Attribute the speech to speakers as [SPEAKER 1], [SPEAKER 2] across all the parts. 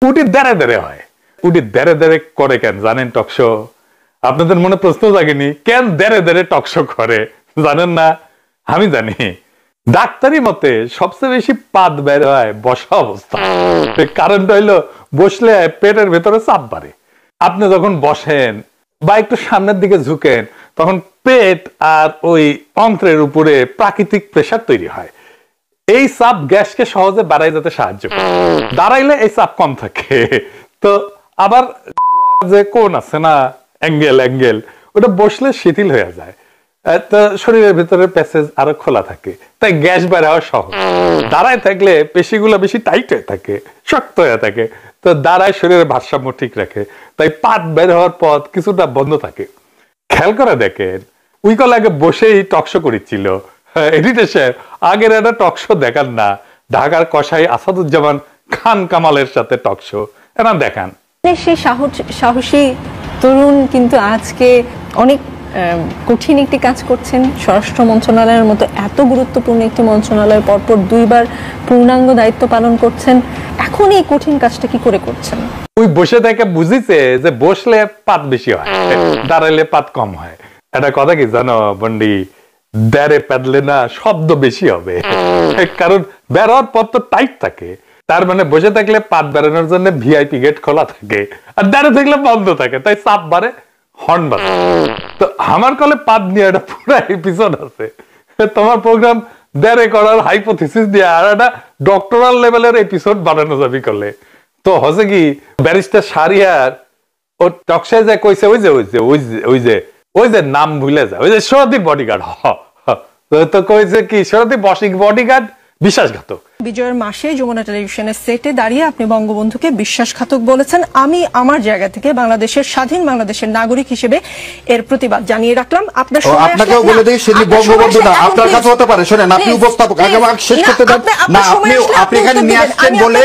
[SPEAKER 1] উটি দেরে দেরে হয়। উটি দেরে দেরে করে কেন জানেন টকশো? আপনাদের মনে প্রশ্ন জাগেনি কেন দেরে দেরে টকশো করে জানেন না? আমি জানি। ডাক্তারি মতে সবচেয়ে বেশি পাদ বের হয় বসা অবস্থা। কারণটা হইলো বসলে পেটের ভেতরে চাপ বাড়ে। আপনি যখন বসেন বা একটু সামনের দিকে ঝুঁকেন তখন পেট আর ওই অন্ত্রের উপরে প্রাকৃতিক প্রেসার তৈরি হয়। এই চাপ গ্যাসকে সহজে বাড়াই যেতে সাহায্য করে। দাঁড়াইলে এই চাপ কম থাকে। তো আবার যে কোন আছে না অ্যাঙ্গেল ওটা বসলে শিথিল হয়ে যায়। তো শরীরের ভিতরে প্যাসেজ আরো খোলা থাকে, তাই গ্যাস বের হওয়া সহজ। দাঁড়ায় থাকলে পেশিগুলো বেশি টাইট হয়ে থাকে, শক্ত হয়ে থাকে। তো দাঁড়ায় শরীরের ভারসাম্য ঠিক রাখে, তাই পাত বের হওয়ার পথ কিছুটা বন্ধ থাকে। খেয়াল করে দেখেন উইকল আগে বসেই টকশো করেছিল। এডিটর সাহেব আগের একটা টকশো দেখান না, ঢাকার কসাই আসাদুজ্জামান খান কামালের সাথে টকশো এটা দেখান।
[SPEAKER 2] সেই সাহসী তরুণ কিন্তু আজকে অনেক কঠিন একটি কাজ করছেন। স্বরাষ্ট্র মন্ত্রণালয়ের মতো এত গুরুত্বপূর্ণ একটি মন্ত্রণালয় পরপর 2 বার পূর্ণাঙ্গ দায়িত্ব পালন করছেন। এখন এই কঠিন কাজটা কি করে করছেন?
[SPEAKER 1] ওই বসে থেকে বুঝিছে যে বসলে পাত বেশি হয়, দাঁড়াইলে পাত কম হয়। এটা কথা কি জানো বন্ডি? দেরে পেদলে না শব্দ বেশি হবে, কারণ বেরোয়ার পথ তো টাইট থাকে। তার মানে বসে থাকলে পাত বেরোনোর জন্য ভিআইপি গেট খোলা থাকে, আর দাঁড়িয়ে থাকলে বন্ধ থাকে, তাই চাপ বাড়ে, হর্ন বাজে। তো আমার কলে পাত নিয়ে একটা পুরো এপিসোড আছে। তোমার প্রোগ্রাম দেরে করার হাইপোথিসিস দিয়ে আর একটা ডক্টরাল লেভেলের এপিসোড বানানো যাবে করলে। তো হচ্ছে কি ব্যারিস্টার শাহরিয়ার ও টকশায় যায় কইছে ওই যে নাম ভুলে যায়, ওই যে সরদীর বডিগার্ড। তো কইছে কি সরদীর বডিগার্ড বিশ্বাসঘাতক।
[SPEAKER 2] বিজয়ের মাসে যমুনা টেলিভিশনের সেটে দাঁড়িয়ে আপনি বঙ্গবন্ধুকে বিশ্বাসঘাতক বলেছেন। আমি আমার জায়গা থেকে বাংলাদেশের স্বাধীন বাংলাদেশের নাগরিক হিসেবে এর প্রতিবাদ জানিয়ে রাখলাম। আপনার
[SPEAKER 3] আপনাকেও বলে দেই সেটি বঙ্গবন্ধু না, আপনার কাছে হতে পারে। শুনেন, আপনি উপস্থাপক, আগে আমাকে শেষ করতে দেন না। আপনি এখানে নিয়ে আসছেন বলে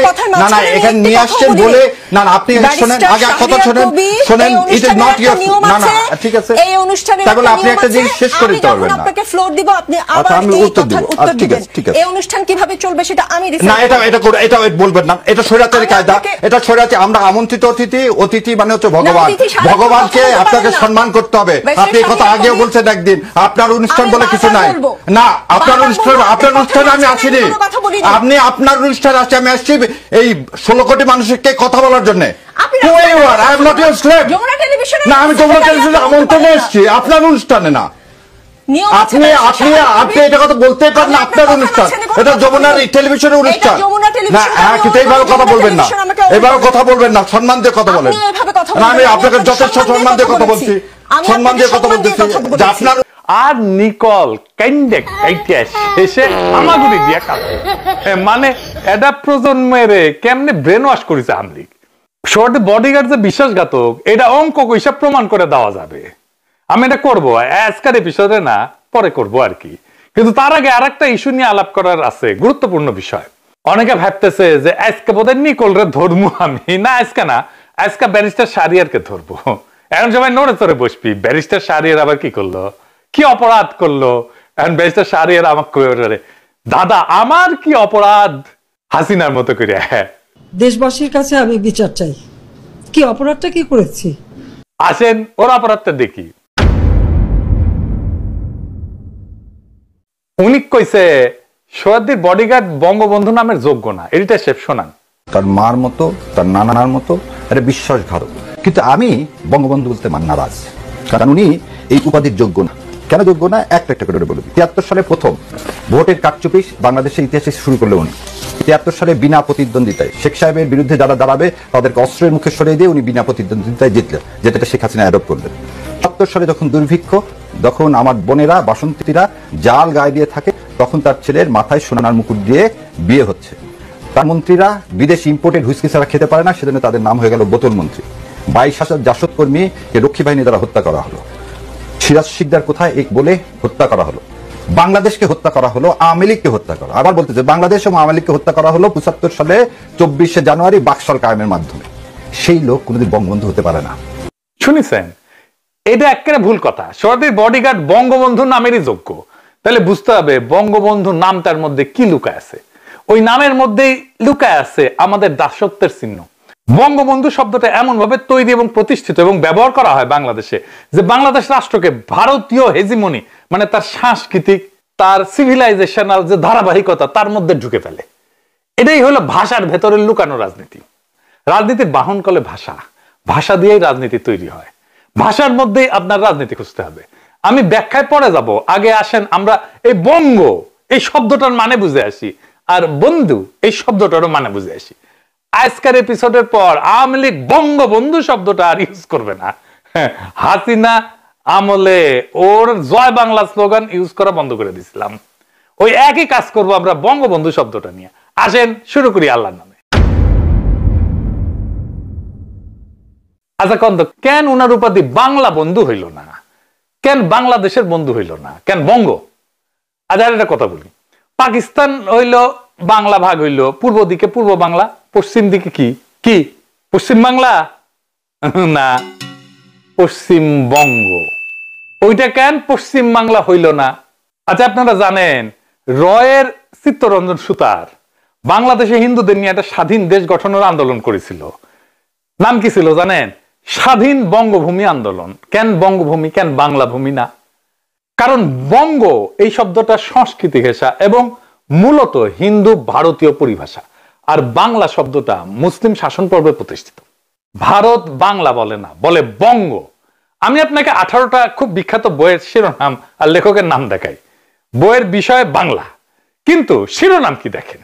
[SPEAKER 3] না এখানে নিয়ে আসছেন বলে না আপনি শুনেন, আগে কথা শুনেন, ইট ইজ নট ইওর না ঠিক আছে।
[SPEAKER 2] এই অনুষ্ঠানে
[SPEAKER 3] তাহলে আপনি একটা জিনিস শেষ করে দিতে পারবেন না।
[SPEAKER 2] আপনাকে ফ্লোর দিব, আপনি আবার এই কথার উত্তর দিবেন। এই অনুষ্ঠান কিভাবে চলবে সেটা আমি
[SPEAKER 3] না, এটা বলবেন না, এটা স্বৈরাচারী কায়দা, এটা স্বৈরাচারী। আমরা আমন্ত্রিত অতিথি মানে হচ্ছে ভগবান, ভগবানকে আপনাকে সম্মান করতে হবে। আপনি এই কথা আগেও বলছেন একদিন। আপনার অনুষ্ঠান বলে কিছু নাই না, আপনার অনুষ্ঠানে আমি আসিনি। আপনি আপনার অনুষ্ঠানে আসছি, আমি আসছি এই 16 কোটি মানুষকে কথা বলার জন্য। না, আমি যমুনা টেলিভিশনে আমন্ত্রণে এসেছি, আপনার অনুষ্ঠানে না। আপনি এটা কথা বলতে পারেন, আপনার অনুষ্ঠান, এটা যমুনার টেলিভিশনের অনুষ্ঠান না। কিন্তু এইভাবে কথা বলবেন না, এইভাবে কথা বলবেন না, সম্মান দিয়ে কথা বলেন। আমি আপনাকে যথেষ্ট সম্মান দিয়ে কথা বলছি, সম্মান দিয়ে কথা বলতেছি যে আপনার।
[SPEAKER 1] আর নিকল শেষে আমাগুড়ি দিয়ে কাটে, মানে এটা প্রজন্মের কেমনে ব্রেন ওয়াশ করেছে আমলিগ। শর্ট বডিগার্ড যে বিশ্বাসঘাতক এটা অঙ্ক হিসাব প্রমাণ করে দেওয়া যাবে। আমি এটা করবো আজকের এপিসোডে না, পরে করবো আর কি। কিন্তু তার আগে আর একটা ইস্যু নিয়ে আলাপ করার আছে, গুরুত্বপূর্ণ বিষয়। অনেকে ভাবতেছে যে আজকে বোধহয় নিকল রে ধরবো আমি, না আজকে না, আজকে ব্যারিস্টার শাহরিয়ারকে ধরবো। এখন সবাই নড়ে চড়ে বসবি, ব্যারিস্টার শাহরিয়ার আবার কি করলো, কি অপরাধ করলো? এখন ব্যারিস্টার শাহরিয়ার আমাকে দাদা আমার কি অপরাধ হাসিনার মতো করে?
[SPEAKER 4] দেশবাসীর কাছে আমি বিচার চাই, কি অপরাধটা কি করেছি।
[SPEAKER 1] আসেন ওর অপরাধটা দেখি। উনি কইছে সোহাদ্দির বডিগার্ড বঙ্গবন্ধু নামের যোগ্য না। এটা শেষ শোনান।
[SPEAKER 3] তার মার মতো, তার নানার মতো একটা বিশ্বাসঘাতক। কিন্তু আমি বঙ্গবন্ধু বলতে নারাজ, কারণ উনি এই উপাধির যোগ্য না। কেন যোগ্য না একটা করে বলে দিই। 73 সালে প্রথম ভোটের কারচুপি বাংলাদেশের ইতিহাসে শুরু করলো উনি। 73 সালে বিনা প্রতিদ্বন্দ্বিতায় শেখ সাহেবের বিরুদ্ধে যারা দাঁড়াবে তাদেরকে অস্ত্রের মুখে সরিয়ে দিয়ে উনি বিনা প্রতিদ্বন্দ্বিতায় জিতলেন, যেটা শেখ হাসিনা অ্যাডপ্ট করলেন। ৭৭ সালে যখন দুর্ভিক্ষ, যখন আমার বোনেরা বাসন্তীরা জাল গায়ে দিয়ে থাকে, তখন তার ছেলের মাথায় সোনার মুকুট দিয়ে বিয়ে হচ্ছে। তার মন্ত্রীরা বিদেশি ইম্পোর্টেড হুইস্কি ছাড়া খেতে পারে না, সেজন্য তাদের নাম হয়ে গেল বোতল মন্ত্রী। 22,000 জাসদ কর্মীকে রক্ষী বাহিনী দ্বারা হত্যা করা হলো। সিরাজ শিকদার কোথায় এক বলে হত্যা করা হলো। বাংলাদেশকে হত্যা করা হলো, আওয়ামী লীগকে হত্যা করা। আবার বলতেছে বাংলাদেশ এবং আওয়ামী লীগকে হত্যা করা হলো 75 সালে 24শে জানুয়ারি বাকশাল কায়েমের মাধ্যমে। সেই লোক কোনোদিন বঙ্গবন্ধু হতে পারে না।
[SPEAKER 1] শুনেছেন? এটা একেবারে ভুল কথা। সোহাদ্দির বডিগার্ড বঙ্গবন্ধু নামেরই যোগ্য। তাহলে বুঝতে হবে বঙ্গবন্ধু নামটার মধ্যে কি লুকায় আছে। ওই নামের মধ্যেই লুকায় আছে আমাদের দাসত্বের চিহ্ন। বঙ্গবন্ধু শব্দটা এমন ভাবে তৈরি এবং প্রতিষ্ঠিত এবং ব্যবহার করা হয় বাংলাদেশে যে বাংলাদেশ রাষ্ট্রকে ভারতীয় হেজিমনি মানে তার সাংস্কৃতিক তার সিভিলাইজেশনাল যে ধারাবাহিকতা তার মধ্যে ঢুকে ফেলে। এটাই হলো ভাষার ভেতরে লুকানো রাজনীতি। রাজনীতির বাহন কলে ভাষা, ভাষা দিয়েই রাজনীতি তৈরি হয়, ভাষার মধ্যেই আপনার রাজনীতি খুঁজতে হবে। আমি ব্যাখ্যায় পরে যাব, আগে আসেন আমরা এই বঙ্গ এই শব্দটার মানে বুঝে আসি আর বন্ধু এই শব্দটারও মানে বুঝে আসি। আজকের এপিসোডের পর আওয়ামী লীগ বঙ্গবন্ধু শব্দটা আর ইউজ করবে না। হাসিনা আমলে ওর জয় বাংলা স্লোগান ইউজ করা বন্ধ করে দিয়েছিলাম, ওই একই কাজ করব আমরা বঙ্গবন্ধু শব্দটা নিয়ে। আসেন শুরু করি আল্লাহর নামে। আচ্ছা কন্ত কেন উনার উপাধি বাংলা বন্ধু হইল না, কেন বাংলাদেশের বন্ধু হইল না, কেন বঙ্গ? আচ্ছা একটা কথা বলি, পাকিস্তান হইল বাংলা ভাগ হইল, পূর্ব দিকে পূর্ব বাংলা, পশ্চিম দিকে কি কি পশ্চিম বাংলা না পশ্চিমবঙ্গ। ওইটা কেন পশ্চিম বাংলা হইল না? আচ্ছা আপনারা জানেন রয়ের চিত্তরঞ্জন সুতার বাংলাদেশে হিন্দুদের নিয়ে একটা স্বাধীন দেশ গঠনের আন্দোলন করেছিল, নাম কি ছিল জানেন? স্বাধীন বঙ্গভূমি আন্দোলন। কেন বঙ্গভূমি, কেন বাংলা ভূমি না? কারণ বঙ্গ এই শব্দটা সংস্কৃতি ভাষা এবং মূলত হিন্দু ভারতীয় পরিভাষা, আর বাংলা শব্দটা মুসলিম শাসন পর্বে প্রতিষ্ঠিত। ভারত বাংলা বলে না, বলে বঙ্গ। আমি আপনাকে 18টা খুব বিখ্যাত বইয়ের শিরোনাম আর লেখকের নাম দেখাই, বইয়ের বিষয় বাংলা, কিন্তু শিরোনাম কি দেখেন?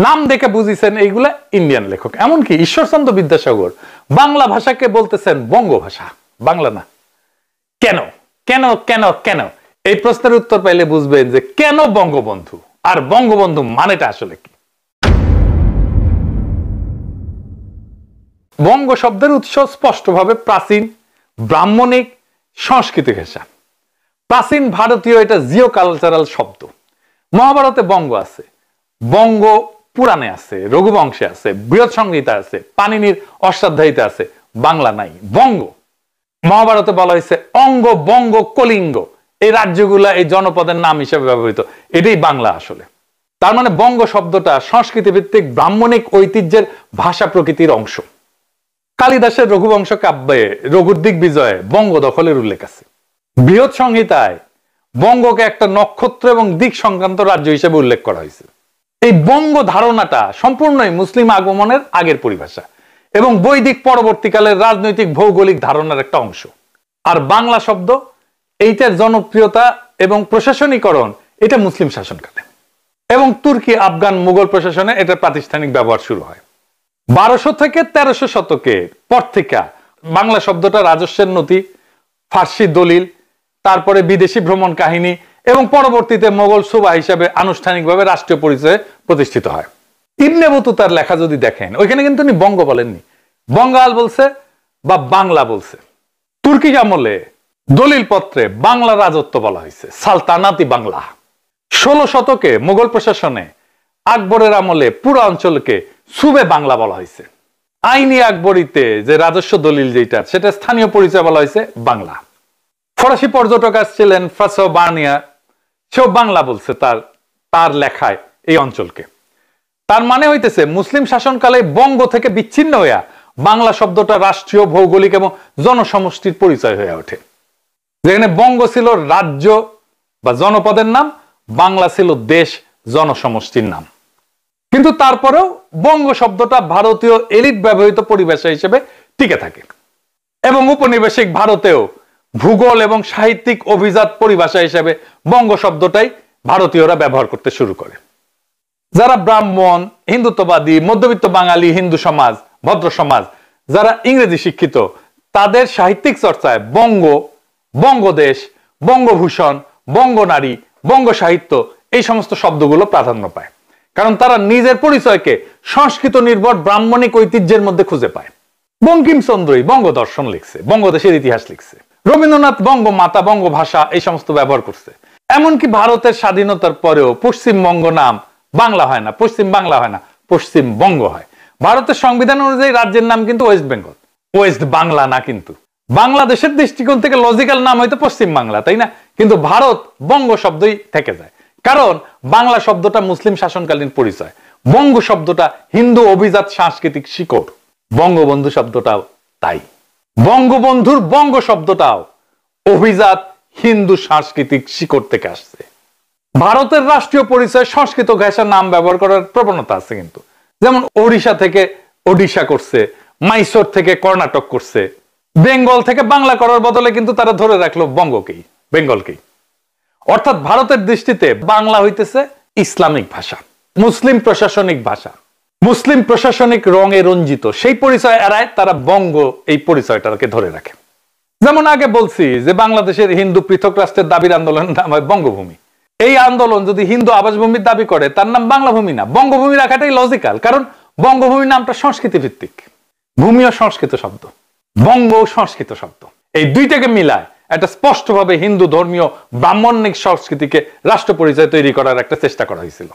[SPEAKER 1] নাম দেখে বুঝিছেন এইগুলা ইন্ডিয়ান লেখক। এমনকি ঈশ্বরচন্দ্র বিদ্যাসাগর বাংলা ভাষাকে বলতেছেন বঙ্গ ভাষা, বাংলা না। কেন কেন কেন কেন? এই প্রশ্নের উত্তর পাইলে বুঝবেন যে কেন বঙ্গবন্ধু আর বঙ্গবন্ধু মানেটা আসলে কি। বঙ্গ শব্দের উৎস স্পষ্টভাবে প্রাচীন ব্রাহ্মণিক সংস্কৃতি ভাষা, প্রাচীন ভারতীয়, এটা জিও কালচারাল শব্দ। মহাভারতে বঙ্গ আছে, বঙ্গ পুরাণে আছে, রঘুবংশে আছে, বৃহৎ সংহিতা আছে, পাণিনির অষ্টাধ্যায়ীতে আছে, বাংলা নাই। বঙ্গ মহাভারতে বলা হয়েছে অঙ্গ বঙ্গ কলিঙ্গ, এই রাজ্যগুলা এই জনপদের নাম হিসেবে ব্যবহৃত, এটাই বাংলা আসলে। তার মানে বঙ্গ শব্দটা সংস্কৃতি ভিত্তিক ব্রাহ্মণিক ঐতিহ্যের ভাষা প্রকৃতির অংশ। কালিদাসের রঘুবংশ কাব্যে রঘুর দিক বিজয়ে বঙ্গ দখলের উল্লেখ আছে। বৃহৎ সংহিতায় বঙ্গকে একটা নক্ষত্র এবং দিক সংক্রান্ত রাজ্য হিসেবে উল্লেখ করা হয়েছে। এই বঙ্গ ধারণাটা সম্পূর্ণই মুসলিম আগমনের আগের পরিভাষা এবং বৈদিক পরবর্তীকালের রাজনৈতিক ভৌগোলিক ধারণার একটা অংশ। আর বাংলা শব্দ এইটার জনপ্রিয়তা এবং প্রশাসনিকরণ এটা মুসলিম শাসনকালে এবং তুর্কি আফগান মুঘল প্রশাসনে এটার প্রাতিষ্ঠানিক ব্যবহার শুরু হয় 1200 থেকে 1300 শতকের পর থেকে। বাংলা শব্দটা রাজস্বের নথি, ফার্সি দলিল, তারপরে বিদেশি ভ্রমণ কাহিনী এবং পরবর্তীতে মোগল সুবা হিসাবে আনুষ্ঠানিকভাবে রাষ্ট্রীয় পরিচয়ে প্রতিষ্ঠিত হয়। ইবনে বতুতার লেখা যদি দেখেন, ওইখানে কিন্তু উনি বঙ্গ বলেননি, বঙ্গাল বলছে বা বাংলা বলছে। তুর্কি আমলে দলিল পত্রে বাংলা রাজত্ব বলা হয়েছে, সালতানাতি বাংলা। 16 শতকে মোগল প্রশাসনে আকবরের আমলে পুরো অঞ্চলকে সুবে বাংলা বলা হয়েছে। আইনি আকবরীতে যে রাজস্ব দলিল যেটা, সেটা স্থানীয় পরিচয় বলা হয়েছে বাংলা। ফরাসি পর্যটক আসছিলেন ফ্রাসো বার্নিয়া, সেও বাংলা বলছে তার লেখায় এই অঞ্চলকে। তার মানে হইতেছে মুসলিম শাসনকালে বঙ্গ থেকে বিচ্ছিন্ন হইয়া বাংলা শব্দটা রাষ্ট্রীয় ভৌগোলিক এবং জনসমষ্টির পরিচয় হয়ে ওঠে। যেখানে বঙ্গ ছিল রাজ্য বা জনপদের নাম, বাংলা ছিল দেশ জনসমষ্টির নাম। কিন্তু তারপরেও বঙ্গ শব্দটা ভারতীয় এলিট ব্যবহৃত পরিভাষা হিসেবে টিকে থাকে এবং উপনিবেশিক ভারতেও ভূগোল এবং সাহিত্যিক অভিজাত পরিভাষা হিসেবে বঙ্গ শব্দটাই ভারতীয়রা ব্যবহার করতে শুরু করে। যারা ব্রাহ্মণ, হিন্দুত্ববাদী, মধ্যবিত্ত বাঙালি হিন্দু সমাজ, ভদ্র সমাজ, যারা ইংরেজি শিক্ষিত, তাদের সাহিত্যিক চর্চায় বঙ্গ, বঙ্গদেশ, বঙ্গভূষণ, বঙ্গনারী, বঙ্গ সাহিত্য এই সমস্ত শব্দগুলো প্রাধান্য পায়, কারণ তারা নিজের পরিচয়কে সংস্কৃত নির্ভর ব্রাহ্মণিক ঐতিহ্যের মধ্যে খুঁজে পায়। বঙ্কিমচন্দ্রই বঙ্গদর্শন লিখছে, বঙ্গদেশের ইতিহাস লিখছে। রবীন্দ্রনাথ বঙ্গমাতা, বঙ্গভাষা এই সমস্ত ব্যবহার করছে। এমনকি ভারতের স্বাধীনতার পরেও পশ্চিমবঙ্গ নাম বাংলা হয় না, পশ্চিম বাংলা হয় না, পশ্চিমবঙ্গ হয়। ভারতের সংবিধান অনুযায়ী রাজ্যের নাম কিন্তু ওয়েস্ট বেঙ্গল, ওয়েস্ট বাংলা না। কিন্তু বাংলাদেশের দৃষ্টিকোণ থেকে লজিক্যাল নাম হয়তো পশ্চিম বাংলা, তাই না? কিন্তু ভারত বঙ্গ শব্দই থেকে যায়, কারণ বাংলা শব্দটা মুসলিম শাসনকালীন পরিচয়, বঙ্গ শব্দটা হিন্দু অভিজাত সাংস্কৃতিক শিকড়, বঙ্গবন্ধু শব্দটাও তাই। বঙ্গবন্ধুর বঙ্গ শব্দটাও অভিজাত হিন্দু সাংস্কৃতিক শিকড় থেকে আসছে। ভারতের রাষ্ট্রীয় পরিচয় সংস্কৃত ঘেঁষা নাম ব্যবহার করার প্রবণতা আছে কিন্তু, যেমন ওড়িশা থেকে ওডিশা করছে, মাইসোর থেকে কর্ণাটক করছে, বেঙ্গল থেকে বাংলা করার বদলে কিন্তু তারা ধরে রাখলো বঙ্গকেই, বেঙ্গলকেই। অর্থাৎ ভারতের দৃষ্টিতে বাংলা হইতেছে ইসলামিক ভাষা, মুসলিম প্রশাসনিক ভাষা, মুসলিম প্রশাসনিক রঙে রঞ্জিত। সেই পরিচয় এড়ায় তারা বঙ্গ এই পরিচয়টাকে ধরে রাখে। যেমন আগে বলছি যে বাংলাদেশের হিন্দু পৃথক রাষ্ট্রের দাবির আন্দোলনের নাম হয় বঙ্গভূমি। এই আন্দোলন যদি হিন্দু আবাসভূমির দাবি করে, তার নাম বাংলাভূমি না, বঙ্গভূমি রাখাটাই লজিক্যাল, কারণ বঙ্গভূমি নামটা সংস্কৃতি ভিত্তিক। ভূমিও সংস্কৃত শব্দ, বঙ্গ সংস্কৃত শব্দ, এই দুইটাকে মিলায় একটা স্পষ্টভাবে হিন্দু ধর্মীয় ব্রাহ্মণিক সংস্কৃতিকে রাষ্ট্র পরিচয় তৈরি করার একটা চেষ্টা করা হয়েছিল।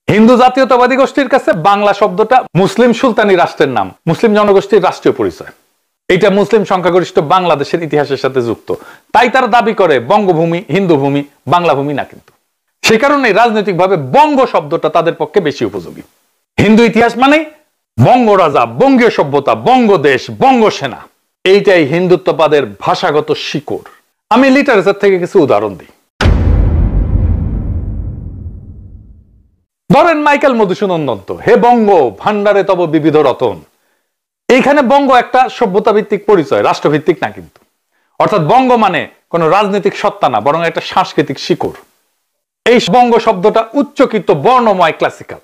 [SPEAKER 1] হিন্দু জাতীয়তাবাদী গোষ্ঠীর কাছে বাংলা শব্দটা মুসলিম সুলতানি রাষ্ট্রের নাম, মুসলিম জনগোষ্ঠীর রাষ্ট্রীয় পরিচয়। এটা মুসলিম সংখ্যাগরিষ্ঠ বাংলাদেশের ইতিহাসের সাথে যুক্ত, তাই তারা দাবি করে বঙ্গভূমি হিন্দু ভূমি, বাংলা ভূমি না। কিন্তু সে কারণে রাজনৈতিকভাবে বঙ্গ শব্দটা তাদের পক্ষে বেশি উপযোগী। হিন্দু ইতিহাস মানে বঙ্গ রাজা, বঙ্গীয় সভ্যতা, বঙ্গদেশ, বঙ্গ সেনা, এইটাই হিন্দুত্ববাদের ভাষাগত শিকড়। আমি লিটারেচার থেকে কিছু উদাহরণ দিই। ধরেন মাইকেল মধুসূদন দত্ত, হে বঙ্গ ভান্ডারে তব বিবিধ রতন। এইখানে বঙ্গ একটা সভ্যতা ভিত্তিক পরিচয়, রাষ্ট্রভিত্তিক না কিন্তু। অর্থাৎ বঙ্গ মানে কোন রাজনৈতিক সত্তা না, বরং একটা সাংস্কৃতিক শিকড়। এই বঙ্গ শব্দটা উচ্চকিত, বর্ণময়, ক্লাসিক্যাল।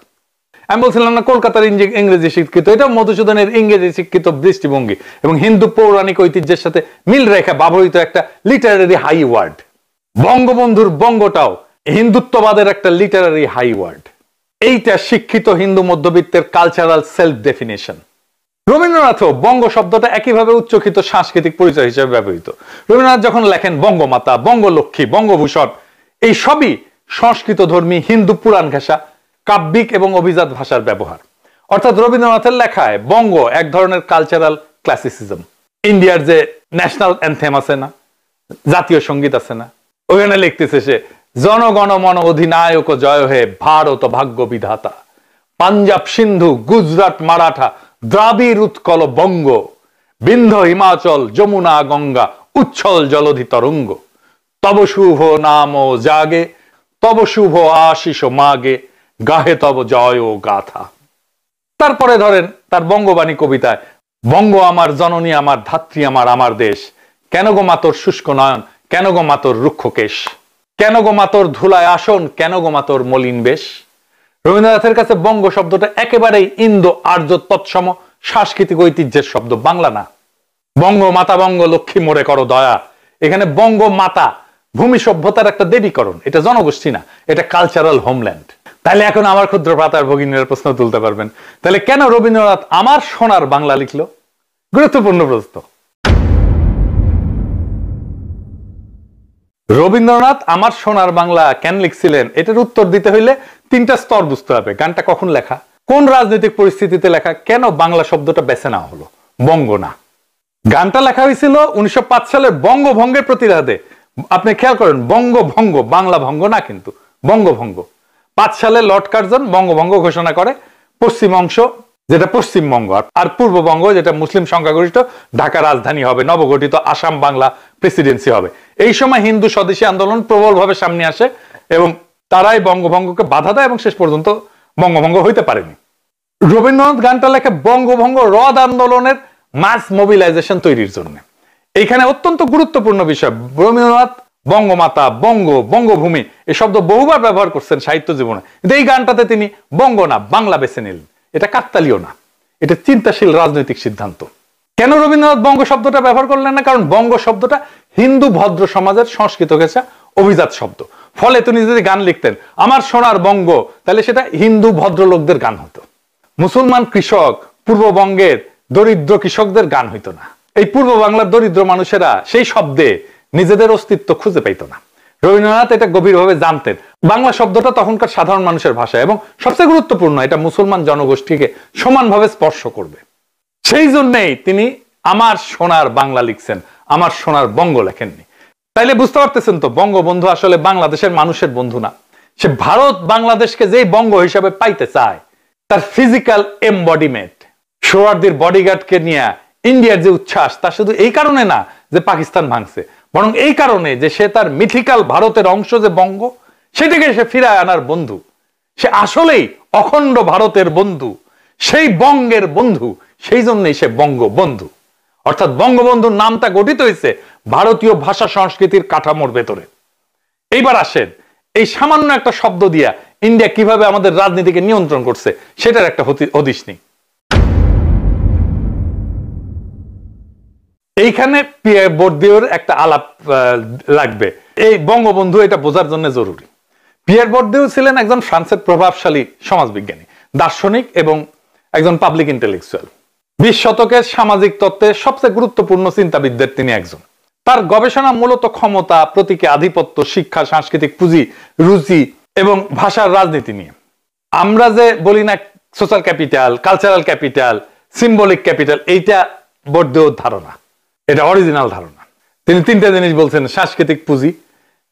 [SPEAKER 1] আমি বলছিলাম না কলকাতার ইংরেজি শিক্ষিত, এটা মধুসূদনের ইংরেজি শিক্ষিত দৃষ্টিভঙ্গি এবং হিন্দু পৌরাণিক ঐতিহ্যের সাথে মিল রেখা ব্যবহৃত একটা লিটারারি হাই ওয়ার্ড। বঙ্গবন্ধুর বঙ্গটাও হিন্দুত্ববাদের একটা লিটারারি হাই ওয়ার্ড। এইটা শিক্ষিত হিন্দু মধ্যবিত্তের কালচারাল সেলফ ডেফিনেশন। রবীন্দ্রনাথও বঙ্গ শব্দটা একইভাবে উচ্চকিত সাংস্কৃতিক পরিচয় হিসেবে ব্যবহৃত। রবীন্দ্রনাথ যখন লেখেন বঙ্গমাতা, বঙ্গলক্ষ্মী, বঙ্গভূষণ, এই সবই সংস্কৃত ধর্মী হিন্দু পুরাণ ঘেঁষা কাব্যিক এবং অভিজাত ভাষার ব্যবহার। অর্থাৎ রবীন্দ্রনাথের লেখায় বঙ্গ এক ধরনের কালচারাল ক্লাসিসিজম। ইন্ডিয়ার যে ন্যাশনাল অ্যান্থেম আছে না, জাতীয় সঙ্গীত আছে না, ওখানে লিখতেছে সে জনগণ মন অধিনায়ক জয় হে ভারত ভাগ্য বিধাতা, পাঞ্জাব সিন্ধু গুজরাট মারাঠা দ্রাবিড় উৎকল বঙ্গ, বিন্ধ্য হিমাচল যমুনা গঙ্গা উচ্ছল জলধি তরঙ্গ, তব শুভ নাম জাগে তব শুভ আশিস মাগে, গাহে তব জয় ও গাথা। তারপরে ধরেন তার বঙ্গবাণী কবিতায়, বঙ্গ আমার জননী আমার ধাত্রী আমার আমার দেশ, কেন গো মাতর শুষ্ক নয়ন, কেন গো মাতর রুক্ষ কেশ, কেন গো মাতর ধুলায় আসন, কেন গো মাতর মলিন বেশ। রবীন্দ্রনাথের কাছে বঙ্গ শব্দটা একেবারেই ইন্দো আর্য তৎসম সাংস্কৃতিক ঐতিহ্যের শব্দ, বাংলা না। বঙ্গ মাতা বঙ্গ লক্ষ্মী মোরে করো দয়া, এখানে বঙ্গ মাতা ভূমি সভ্যতার একটা দেবীকরণ, এটা জনগোষ্ঠী না, এটা কালচারাল হোমল্যান্ড। তাহলে এখন আমার ক্ষুদ্র ভ্রাতার ভগিনীরা প্রশ্ন তুলতে পারবেন, তাহলে কেন রবীন্দ্রনাথ আমার সোনার বাংলা লিখলো? গুরুত্বপূর্ণ প্রশ্ন। রবীন্দ্রনাথ আমার সোনার বাংলা কেন লিখছিলেন, এটার উত্তর দিতে হইলে তিনটা স্তর বুঝতে হবে। গানটা কখন লেখা, কোন রাজনৈতিক পরিস্থিতিতে লেখা, কেন বাংলা শব্দটা বেছে নেওয়া হলো, বঙ্গ না। গানটা লেখা হয়েছিল 1905 সালের বঙ্গভঙ্গের প্রতিবাদে। আপনি খেয়াল করেন, বঙ্গভঙ্গ, বাংলা ভঙ্গ না কিন্তু, বঙ্গভঙ্গ। 5 সালে লর্ড কার্জন বঙ্গভঙ্গ ঘোষণা করে। পশ্চিম অংশ যেটা পশ্চিমবঙ্গ, আর পূর্ববঙ্গ যেটা মুসলিম সংখ্যাগরিষ্ঠ ঢাকা রাজধানী হবে, নবগঠিত আসাম বাংলা প্রেসিডেন্সি হবে। এই সময় হিন্দু স্বদেশী আন্দোলন প্রবলভাবে সামনে আসে এবং তারাই বঙ্গভঙ্গকে বাধা দেয় এবং শেষ পর্যন্ত বঙ্গভঙ্গ হইতে পারেনি। রবীন্দ্রনাথ গানটা লেখে বঙ্গভঙ্গ রদ আন্দোলনের মাস মোবিলাইজেশন তৈরির জন্য। এইখানে অত্যন্ত গুরুত্বপূর্ণ বিষয়, রবীন্দ্রনাথ বঙ্গমাতা, বঙ্গ, বঙ্গভূমি এই শব্দ বহুবার ব্যবহার করছেন সাহিত্য জীবনে, কিন্তু এই গানটাতে তিনি বঙ্গ না বাংলা বেছে নিলেন। এটা কাকতালীয় না, এটা চিন্তাশীল রাজনৈতিক সিদ্ধান্ত। কেন রবীন্দ্রনাথ বঙ্গ শব্দটা ব্যবহার করলেন না? কারণ বঙ্গ শব্দটা হিন্দু ভদ্র সমাজের সংস্কৃত ঘেঁষা অভিজাত শব্দ। ফলে তিনি যদি গান লিখতেন আমার সোনার বঙ্গ, তাহলে সেটা হিন্দু ভদ্রলোকদের গান হতো। মুসলমান কৃষক পূর্ববঙ্গের দরিদ্র কৃষকদের গান হইতো না। এই পূর্ব বাংলার দরিদ্র মানুষেরা সেই শব্দে নিজেদের অস্তিত্ব খুঁজে পাইতো না। রবীন্দ্রনাথ এটা গভীরভাবে জানতেন। বাংলা শব্দটা তখনকার সাধারণ মানুষের ভাষা এবং সবচেয়ে গুরুত্বপূর্ণ, এটা মুসলমান জনগোষ্ঠীকে সমানভাবে স্পর্শ করবে। সেই জন্যই তিনি আমার সোনার বাংলা লিখছেন, আমার সোনার বঙ্গ লেখেননি। তাইলে বুঝতে পারতেছেন তো, বঙ্গবন্ধু আসলে বাংলাদেশের মানুষের বন্ধু না। সে ভারত বাংলাদেশকে যেই বঙ্গ হিসাবে পাইতে চায়, তার ফিজিক্যাল এমবডিমেন্ট, সোহরাওয়ার্দীর বডিগার্ডকে নিয়ে ইন্ডিয়ার যে উচ্ছ্বাস, তা শুধু এই কারণে না যে পাকিস্তান ভাঙছে, বরং এই কারণে যে সে তার মিথিক্যাল ভারতের অংশ যে বঙ্গ, সেটাকে সে ফিরায় আনার বন্ধু। সে আসলেই অখণ্ড ভারতের বন্ধু, সেই বঙ্গের বন্ধু। সেই জন্যই সে বঙ্গবন্ধু। অর্থাৎ বঙ্গবন্ধুর নামটা গঠিত হয়েছে ভারতীয় ভাষা সংস্কৃতির কাঠামোর ভেতরে। এইবার আসেন, এই সামান্য একটা শব্দ দিয়া ইন্ডিয়া কিভাবে আমাদের রাজনীতিকে নিয়ন্ত্রণ করছে সেটার একটা হদিশ নেই। এইখানে পিয়ার বর্দিওর একটা আলাপ লাগবে। এই বঙ্গবন্ধু এটা বোঝার জন্য জরুরি। পিয়ার বর্দিও ছিলেন একজন ফ্রান্সের প্রভাবশালী সমাজবিজ্ঞানী, দার্শনিক এবং একজন পাবলিক ইন্টেলেকচুয়াল। 20 শতকের সামাজিক তত্ত্বের সবচেয়ে গুরুত্বপূর্ণ চিন্তাবিদদের তিনি একজন। তার গবেষণা মূলত ক্ষমতা, প্রতীকী আধিপত্য, শিক্ষা, সাংস্কৃতিক পুঁজি, রুচি এবং ভাষার রাজনীতি নিয়ে। আমরা যে বলি না social capital, cultural capital, symbolic capital, এইটা বর্দিওর ধারণা, এটা অরিজিনাল ধারণা। তিনি 3টে জিনিস বলছেন: সাংস্কৃতিক পুঁজি,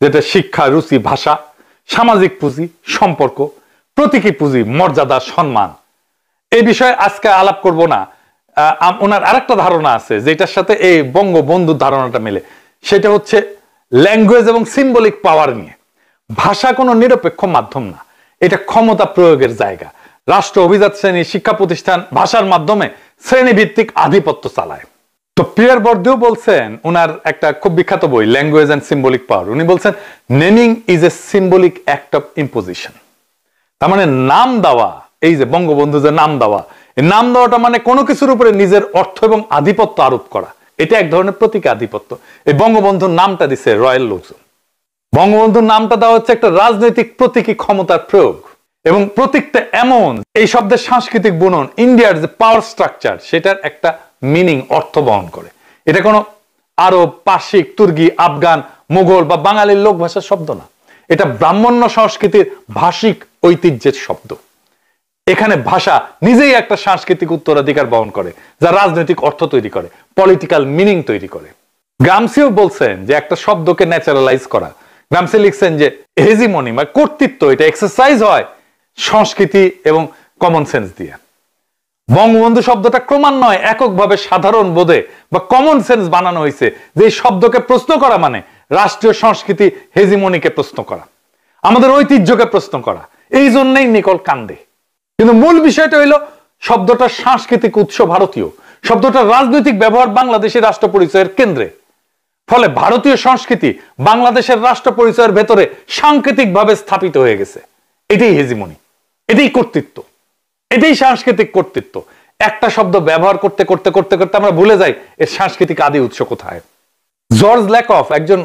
[SPEAKER 1] যেটা শিক্ষা, রুচি, ভাষা; সামাজিক পুঁজি, সম্পর্ক; প্রতীকী পুঁজি, মর্যাদা, সম্মান। এই বিষয়ে আজকে আলাপ করব না। ওনার আরেকটা ধারণা আছে যেটার সাথে এই বঙ্গবন্ধুর ধারণাটা মেলে, সেটা হচ্ছে ল্যাঙ্গুয়েজ এবং সিম্বলিক পাওয়ার নিয়ে। ভাষা কোনো নিরপেক্ষ মাধ্যম না, এটা ক্ষমতা প্রয়োগের জায়গা। রাষ্ট্র, অভিজাত শ্রেণী, শিক্ষা প্রতিষ্ঠান ভাষার মাধ্যমে শ্রেণীভিত্তিক আধিপত্য চালায়। তো পিয়ার বর্দিও বলছেন, উনার একটা খুব বিখ্যাত বই ল্যাঙ্গুয়েজ এন্ড সিম্বলিক পাওয়ার, উনি বলছেন naming is a symbolic act of imposition. তার মানে নাম দেওয়া, এই যে বঙ্গবন্ধু যে নাম দেওয়া, এই নাম দেওয়াটা মানে কোনো কিছুর উপরে নিজের অর্থ এবং আধিপত্য আরোপ করা। এটা এক ধরনের প্রতীকী আধিপত্য। এই বঙ্গবন্ধুর নামটা দিছে রয়্যাল লোকজন। বঙ্গবন্ধুর নামটা দেওয়া হচ্ছে একটা রাজনৈতিক প্রতীকী ক্ষমতার প্রয়োগ, এবং প্রতীকটা এমন, এই শব্দের সাংস্কৃতিক বুনন, ইন্ডিয়ার যে পাওয়ার স্ট্রাকচার, সেটার একটা মিনিং, অর্থ বহন করে। এটা কোনো আরব, পার্সিক, তুর্কি, আফগান, মুঘল বা বাঙালির লোক ভাষার শব্দ না। এটা ব্রাহ্মণ্য সংস্কৃতির ভাষিক ঐতিহ্যের শব্দ। এখানে ভাষা নিজেই একটা সাংস্কৃতিক উত্তরাধিকার বহন করে, যা রাজনৈতিক অর্থ তৈরি করে, পলিটিক্যাল মিনিং তৈরি করে। গ্রামসিও বলছেন যে একটা শব্দকে ন্যাচারালাইজ করা। গ্রামসি লিখছেন যে হেজিমনি মানে কর্তৃত্ব, এটা এক্সারসাইজ হয় সংস্কৃতি এবং কমন সেন্স দিয়ে। বঙ্গবন্ধু শব্দটা ক্রমান্বয়ে এককভাবে সাধারণ বোধে বা কমন সেন্স বানানো হয়েছে, যে এই শব্দকে প্রশ্ন করা মানে রাষ্ট্রীয় সংস্কৃতি হেজিমনিকে প্রশ্ন করা, আমাদের ঐতিহ্যকে প্রশ্ন করা। এই জন্যই নিকল কান্দে। কিন্তু মূল বিষয়টা হইল শব্দটার সাংস্কৃতিক উৎস ভারতীয়, শব্দটার রাজনৈতিক ব্যবহার বাংলাদেশের রাষ্ট্র পরিচয়ের কেন্দ্রে। ফলে ভারতীয় সংস্কৃতি বাংলাদেশের রাষ্ট্র পরিচয়ের ভেতরে সাংকেতিকভাবে স্থাপিত হয়ে গেছে। এটাই হেজিমনি, এটাই কর্তৃত্ব, এটাই সাংস্কৃতিক কর্তৃত্ব। একটা শব্দ ব্যবহার করতে করতে করতে করতে আমরা ভুলে যাই এর সাংস্কৃতিক আদি উৎস কোথায়। জর্জ ল্যাকফ একজন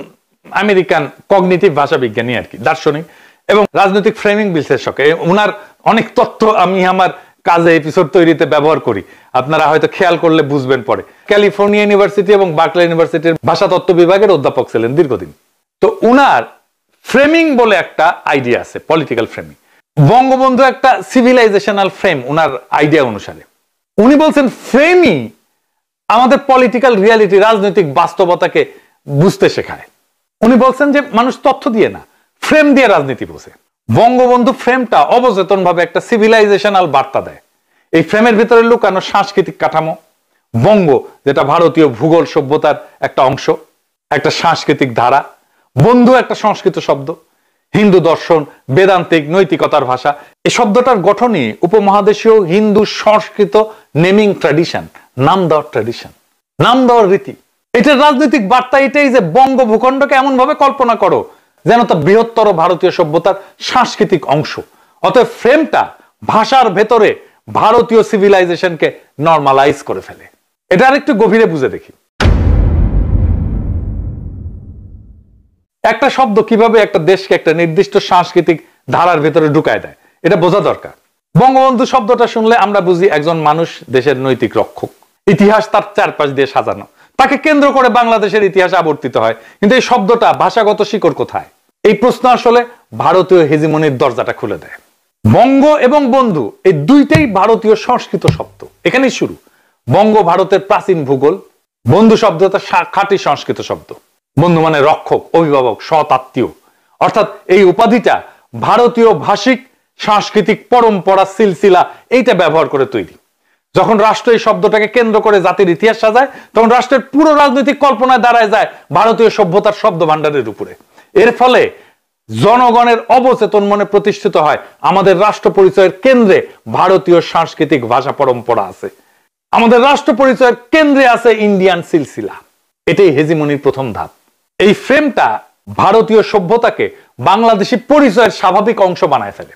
[SPEAKER 1] আমেরিকান কগনিটিভ ভাষা বিজ্ঞানী আর কি, দার্শনিক এবং রাজনৈতিক ফ্রেমিং বিশ্লেষক। ওনার অনেক তথ্য আমি আমার কাজে এপিসোড তৈরিতে ব্যবহার করি, আপনারা হয়তো খেয়াল করলে বুঝবেন পরে। ক্যালিফোর্নিয়া ইউনিভার্সিটি এবং বার্কলে ইউনিভার্সিটির ভাষা তত্ত্ব বিভাগের অধ্যাপক ছিলেন দীর্ঘদিন। তো উনার ফ্রেমিং বলে একটা আইডিয়া আছে, পলিটিক্যাল ফ্রেমিং। বঙ্গবন্ধু একটা সিভিলাইজেশনাল ফ্রেম উনার আইডিয়া অনুসারে। উনি বলছেন ফ্রেমই আমাদের পলিটিক্যাল রিয়ালিটি, রাজনৈতিক বাস্তবতাকে বুঝতে শেখায়। উনি বলছেন যে মানুষ তথ্য দিয়ে না, ফ্রেম দিয়ে রাজনীতি বোঝে। বঙ্গবন্ধু ফ্রেমটা অবচেতন ভাবে একটা সিভিলাইজেশনাল বার্তা দেয়। এই ফ্রেমের ভিতরে লুকানো সাংস্কৃতিক কাঠামো, বঙ্গ যেটা ভারতীয় ভূগোল সভ্যতার একটা অংশ, একটা সাংস্কৃতিক ধারা, বন্ধু একটা সংস্কৃত শব্দ, হিন্দু দর্শন, বেদান্তিক নৈতিকতার ভাষা। এই শব্দটার গঠনই উপমহাদেশীয় হিন্দু সংস্কৃত নেমিং ট্র্যাডিশন, নাম দেওয়ার ট্র্যাডিশন, নাম দেওয়ার রীতি। এটার রাজনৈতিক বার্তা এটাই যে বঙ্গ ভূখণ্ডকে এমন ভাবে কল্পনা করো যেন তা বৃহত্তর ভারতীয় সভ্যতার সাংস্কৃতিক অংশ। অতএব ফ্রেমটা ভাষার ভেতরে ভারতীয় সিভিলাইজেশনকে নর্মালাইজ করে ফেলে। এটা আরেকটু গভীরে বুঝে দেখি। একটা শব্দ কিভাবে একটা দেশকে একটা নির্দিষ্ট সাংস্কৃতিক ধারার ভেতরে ঢুকায় দেয় এটা বোঝা দরকার। বঙ্গবন্ধু শব্দটা শুনলে আমরা বুঝি একজন মানুষ দেশের নৈতিক রক্ষক, ইতিহাস তার চারপাশ দিয়ে সাজানো, তাকে কেন্দ্র করে বাংলাদেশের ইতিহাস আবর্তিত হয়। কিন্তু এই শব্দটা ভাষাগত শিকড় কোথায়? এই প্রশ্ন আসলে ভারতীয় হেজিমনির দরজাটা খুলে দেয়। বঙ্গ এবং বন্ধু এই দুইটাই ভারতীয় সংস্কৃত শব্দ, এখানেই শুরু। বঙ্গ ভারতের প্রাচীন ভূগোল, বন্ধু শব্দটা খাঁটি সংস্কৃত শব্দ। বন্ধু মানে রক্ষক, অভিভাবক, সৎ আত্মীয়। অর্থাৎ এই উপাধিটা ভারতীয় ভাষিক সাংস্কৃতিক পরম্পরা সিলসিলা এইটা ব্যবহার করে তৈরি। যখন রাষ্ট্র এই শব্দটাকে কেন্দ্র করে জাতির ইতিহাস সাজায়, তখন রাষ্ট্রের পুরো রাজনৈতিক কল্পনায় দাঁড়ায় যায় ভারতীয় সভ্যতার শব্দ ভাণ্ডারের উপরে। এর ফলে জনগণের অবচেতন মনে প্রতিষ্ঠিত হয় আমাদের রাষ্ট্র পরিচয়ের কেন্দ্রে ভারতীয় সাংস্কৃতিক ভাষা পরম্পরা আছে, আমাদের রাষ্ট্র পরিচয়ের কেন্দ্রে আছে ইন্ডিয়ান সিলসিলা। এটাই হেজিমনির প্রথম ধাপ। এই ফ্রেমটা ভারতীয় সভ্যতাকে বাংলাদেশি পরিচয়ের স্বাভাবিক অংশ বানায় ফেলে।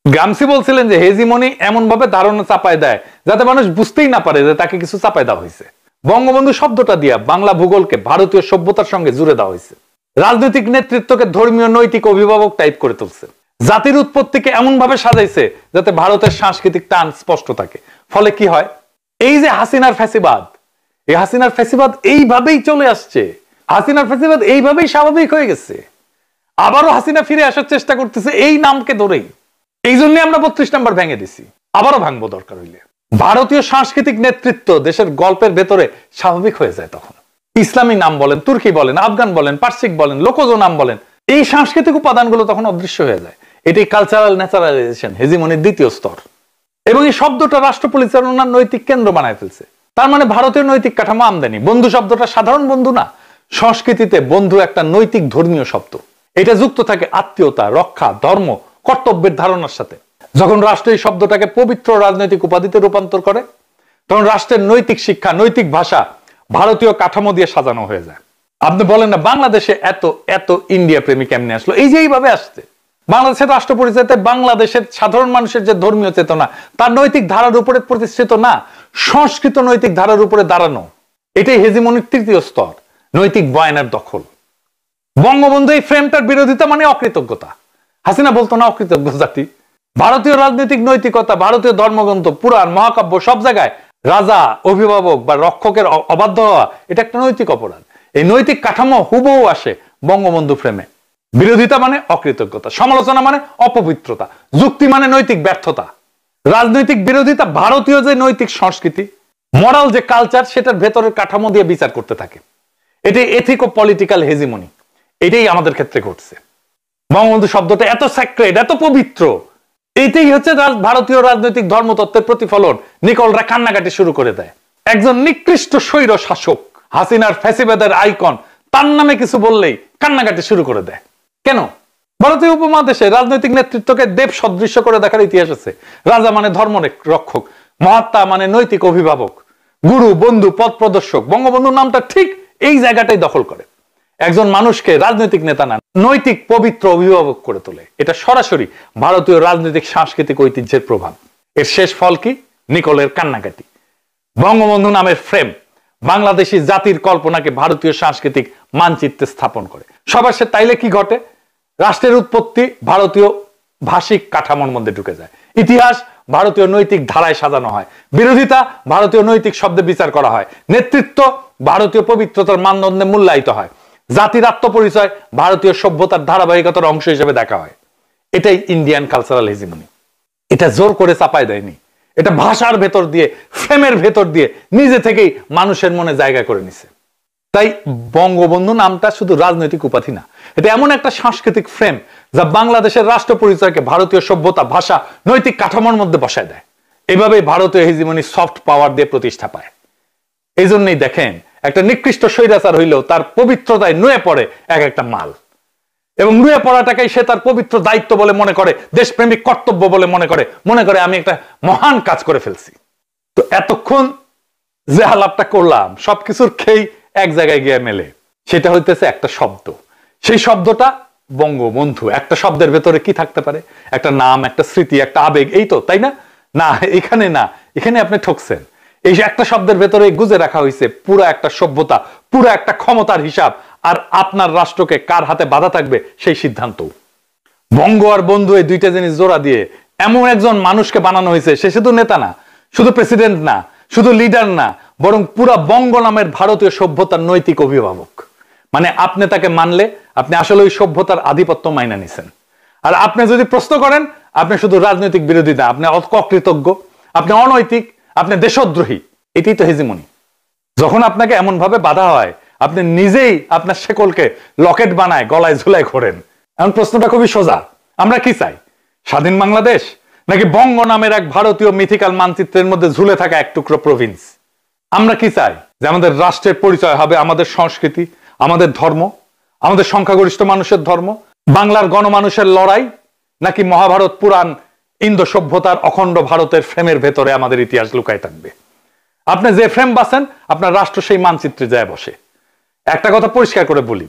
[SPEAKER 1] গ্রামসি বলছিলেন যে হেজিমনি এমন ভাবে ধারণা চাপায় দেয় যাতে মানুষ বুঝতেই না পারে যে তাকে কিছু চাপায় দেওয়া হয়েছে। বঙ্গবন্ধু শব্দটা দিয়ে বাংলা ভূগোলকে ভারতীয় সভ্যতার সঙ্গে জুড়ে দেওয়া হয়েছে। রাজনৈতিক নেতৃত্বকে ধর্মীয় নৈতিক অভিভাবক টাইপ করে তুলছে। জাতির উৎপত্তিকে এমন ভাবে সাজাইছে যাতে ভারতের সাংস্কৃতিক টান স্পষ্ট থাকে। ফলে কি হয়? এই যে হাসিনার ফ্যাসিবাদ, এই হাসিনার ফ্যাসিবাদ এইভাবেই চলে আসছে, হাসিনার ফ্যাসিবাদ এইভাবেই স্বাভাবিক হয়ে গেছে। আবারও হাসিনা ফিরে আসার চেষ্টা করতেছে এই নামকে ধরেই। এই জন্য আমরা 32 নম্বর ভেঙে দিছি, আবারও ভাঙবো দরকার হইলে। ভারতীয় সাংস্কৃতিক নেতৃত্ব দেশের গল্পের ভেতরে স্বাভাবিক হয়ে যায় তখন। ইসলামী নাম বলেন, তুর্কি বলেন, আফগান বলেন, পার্সিক বলেন, লোকজ নাম বলেন, এই সাংস্কৃতিক উপাদানগুলো তখন অদৃশ্য হয়ে যায়। এটাই কালচারাল ন্যাচারালাইজেশন, হেজিমনির দ্বিতীয় স্তর। এবং এই শব্দটা রাষ্ট্র পরিচালনার নৈতিক কেন্দ্র বানায় ফেলছে। তার মানে ভারতীয় নৈতিক কাঠামো আমদানি। বন্ধু শব্দটা সাধারণ বন্ধু না, সংস্কৃতিতে বন্ধু একটা নৈতিক ধর্মীয় শব্দ। এটা যুক্ত থাকে আত্মীয়তা, রক্ষা, ধর্ম, কর্তব্যের ধারণার সাথে। যখন রাষ্ট্র এই শব্দটাকে পবিত্র রাজনৈতিক উপাধিতে রূপান্তর করে, তখন রাষ্ট্রের নৈতিক শিক্ষা, নৈতিক ভাষা ভারতীয় কাঠামো দিয়ে সাজানো হয়ে যায়। আপনি বলেন না বাংলাদেশে এত এত ইন্ডিয়া প্রেমী কেমনে আসলো? এই যে এইভাবে আসছে। বাংলাদেশের রাষ্ট্র পরিচয়তে বাংলাদেশের সাধারণ মানুষের যে ধর্মীয় চেতনা, তার নৈতিক ধারার উপরে প্রতিষ্ঠিত না, সংস্কৃত নৈতিক ধারার উপরে দাঁড়ানো। এটাই হেজিমনির তৃতীয় স্তর, নৈতিক বয়ানের দখল। বঙ্গবন্ধু এই ফ্রেমটার বিরোধিতা মানে অকৃতজ্ঞতা। হাসিনা বলতো না অকৃতজ্ঞ জাতি। ভারতীয় রাজনৈতিক নৈতিকতা, ভারতীয় ধর্মগ্রন্থ, পুরাণ, মহাকাব্য সব জায়গায় রাজা, অভিভাবক বা রক্ষকের অবাধ্য হওয়া এটা একটা নৈতিক অপরাধ। এই নৈতিক কাঠামো হুবহু আসে বঙ্গবন্ধু ফ্রেমে। বিরোধিতা মানে অকৃতজ্ঞতা, সমালোচনা মানে অপবিত্রতা, যুক্তি মানে নৈতিক ব্যর্থতা। রাজনৈতিক বিরোধিতা ভারতীয় যে নৈতিক সংস্কৃতি, মরাল যে কালচার, সেটার ভেতরের কাঠামো দিয়ে বিচার করতে থাকে। এটাই এথিকো পলিটিক্যাল হেজিমনি। এটাই আমাদের ক্ষেত্রে ঘটছে। বঙ্গবন্ধু শব্দটা এত স্যাক্রেড, এত পবিত্র, এটাই হচ্ছে ভারতীয় রাজনৈতিক ধর্মতত্ত্বের প্রতিফলন। নিকলরা কান্নাকাটি শুরু করে দেয়। একজন নিকৃষ্ট স্বৈর শাসক, হাসিনার ফ্যাসিবাদের আইকন, তার নামে কিছু বললেই কান্নাকাটি শুরু করে দেয়। কেন? ভারতীয় উপমহাদেশে রাজনৈতিক নেতৃত্বকে দেব সদৃশ্য করে দেখার ইতিহাস আছে। রাজা মানে ধর্ম রক্ষক, মহাত্মা মানে নৈতিক অভিভাবক, গুরু, বন্ধু, পথ প্রদর্শক। বঙ্গবন্ধুর নামটা ঠিক এই জায়গাটাই দখল করে। একজন মানুষকে রাজনৈতিক নেতা না, নৈতিক পবিত্র অভিভাবক করে তোলে। এটা সরাসরি ভারতীয় রাজনৈতিক সাংস্কৃতিক ঐতিহ্যের প্রভাব। এর শেষ ফল কি? নিকলের কান্নাকাটি। বঙ্গবন্ধু নামের ফ্রেম বাংলাদেশী জাতির কল্পনাকে ভারতীয় সাংস্কৃতিক মানচিত্রে স্থাপন করে। সবার সে তাইলে কি ঘটে? রাষ্ট্রের উৎপত্তি ভারতীয় ভাষিক কাঠামোর মধ্যে ঢুকে যায়। ইতিহাস ভারতীয় নৈতিক ধারায় সাজানো হয়। বিরোধিতা ভারতীয় নৈতিক শব্দে বিচার করা হয়। নেতৃত্ব ভারতীয় পবিত্রতার মানদণ্ডে মূল্যায়িত হয়। জাতির আত্মপরিচয় ভারতীয় সভ্যতার ধারাবাহিকতার অংশ হিসেবে দেখা হয়। এটাই ইন্ডিয়ান কালচারাল হেজিমনি। এটা জোর করে চাপায় দেয়নি, এটা ভাষার ভেতর দিয়ে, ফ্রেমের ভেতর দিয়ে নিজে থেকেই মানুষের মনে জায়গা করে নিছে। তাই বঙ্গবন্ধু নামটা শুধু রাজনৈতিক উপাধি না, এটা এমন একটা সাংস্কৃতিক ফ্রেম যা বাংলাদেশের রাষ্ট্র পরিচয়কে ভারতীয় সভ্যতা, ভাষা, নৈতিক কাঠামোর মধ্যে বসায় দেয়। এভাবেই ভারতীয় হেজিমনি সফট পাওয়ার দিয়ে প্রতিষ্ঠা পায়। এই জন্যই দেখেন একটা নিকৃষ্ট স্বৈরাচার হইলেও তার পবিত্রতায় নুয়ে পড়ে এক একটা মাল, এবং নুয়ে পড়াটাকেই সে তার পবিত্র দায়িত্ব বলে মনে করে, দেশপ্রেমিক কর্তব্য বলে মনে করে আমি একটা মহান কাজ করে ফেলছি। তো এতক্ষণ যে আলাপটা করলাম সবকিছুর খেই এক জায়গায় গিয়ে মেলে। সেটা হইতেছে একটা শব্দ। সেই শব্দটা বঙ্গবন্ধু। একটা শব্দের ভেতরে কি থাকতে পারে? একটা নাম, একটা স্মৃতি, একটা আবেগ, এই তো, তাই না? না, এখানে না, এখানে আপনি ঠকছেন। এই একটা শব্দের ভেতরে গুজে রাখা হয়েছে পুরো একটা সভ্যতা, পুরো একটা ক্ষমতার হিসাব, আর আপনার রাষ্ট্রকে কার হাতে বাধা থাকবে সেই সিদ্ধান্ত। বঙ্গ আর বন্ধু এই দুইটা জিনিস জোড়া দিয়ে এমন একজন মানুষকে বানানো হয়েছে, সে শুধু নেতা না, শুধু প্রেসিডেন্ট না, শুধু লিডার না, বরং পুরা বঙ্গ নামের ভারতীয় সভ্যতার নৈতিক অভিভাবক। মানে আপনি তাকে মানলে আপনি আসলে ওই সভ্যতার আধিপত্য মাইনা নিছেন। আর আপনি যদি প্রশ্ন করেন, আপনি শুধু রাজনৈতিক বিরোধী না, আপনি অকৃতজ্ঞ, আপনি অনৈতিক, আপনি দেশদ্রোহী। এটাই তো হেজিমনি। যখন আপনাকে এমন ভাবে বাধা হয়, আপনি নিজেই আপনার শেকলকে লকেট বানায় গলায় ঝুলাই ঘোরেন। এখন প্রশ্নটা খুবই সোজা, আমরা কি চাই? স্বাধীন বাংলাদেশ, নাকি বঙ্গ নামের এক ভারতীয় মিথিক্যাল মানচিত্রের মধ্যে ঝুলে থাকা এক টুকরো প্রভিন্স? আমরা কি চাই? যে আমাদের রাষ্ট্রের পরিচয় হবে আমাদের সংস্কৃতি, আমাদের ধর্ম, আমাদের সংখ্যাগরিষ্ঠ মানুষের ধর্ম, বাংলার গণমানুষের লড়াই, নাকি মহাভারত পুরাণ ইন্দো সভ্যতার অখণ্ড ভারতের ফ্রেমের ভেতরে আমাদের ইতিহাস লুকায় থাকবে? আপনি যে ফ্রেম বাছেন, আপনার রাষ্ট্র সেই মানচিত্রে যায় বসে। একটা কথা পরিষ্কার করে বলি,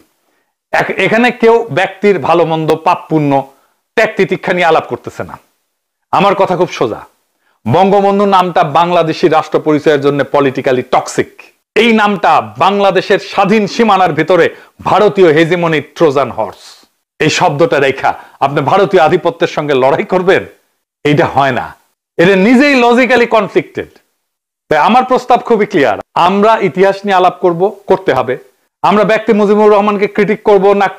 [SPEAKER 1] এখানে কেউ ব্যক্তির ভালো মন্দ, পাপ পুণ্য, ত্যাগ তিতিক্ষা নিয়ে আলাপ করতেছে না। আমার কথা খুব সোজা, বঙ্গবন্ধু নামটা বাংলাদেশি রাষ্ট্র পরিচয়ের জন্য পলিটিক্যালি টক্সিক। এই নামটা বাংলাদেশের স্বাধীন সীমানার ভিতরে ভারতীয় হেজিমনি ট্রোজান হর্স। এই শব্দটা রেখা আপনি ভারতীয় আধিপত্যের সঙ্গে লড়াই করবেন, এইটা হয় না। এটা নিজেই লজিক্যালি কনফ্লিক্টেড। তাই আমার প্রস্তাব খুবই ক্লিয়ার, আমরা ইতিহাস নিয়ে আলাপ করতে হবে। আমরা ব্যক্তি মুজিবুর রহমানকে ক্রিটিক করব না